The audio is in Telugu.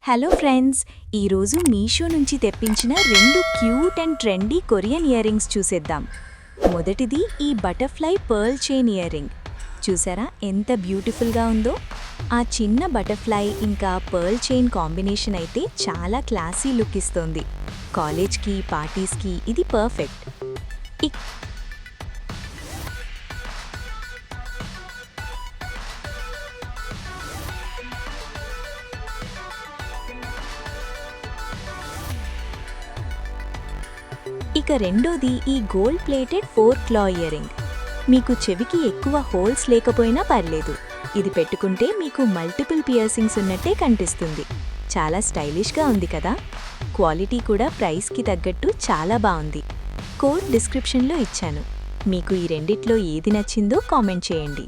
హలో ఫ్రెండ్స్, ఈరోజు మీషో నుంచి తెప్పించిన 2 cute and trendy Korean ear rings చూసేద్దాం. మొదటిది ఈ butterfly pearl chain ear ring. చూసారా ఎంత బ్యూటిఫుల్గా ఉందో? ఆ చిన్న బటర్ఫ్లై ఇంకా పర్ల్ చైన్ కాంబినేషన్ అయితే చాలా క్లాసీ లుక్ ఇస్తోంది. కాలేజ్కి, పార్టీస్కి ఇది పర్ఫెక్ట్. ఇక రెండోది ఈ గోల్డ్ ప్లేటెడ్ 4 క్లా ఇయర్ రింగ్. మీకు చెవికి ఎక్కువ హోల్స్ లేకపోయినా పర్లేదు, ఇది పెట్టుకుంటే మీకు మల్టిపుల్ పియర్సింగ్స్ ఉన్నట్టే కనిపిస్తుంది. చాలా స్టైలిష్గా ఉంది కదా. క్వాలిటీ కూడా ప్రైస్కి తగ్గట్టు చాలా బాగుంది. కోడ్ డిస్క్రిప్షన్లో ఇచ్చాను. మీకు ఈ రెండిట్లో ఏది నచ్చిందో కామెంట్ చేయండి.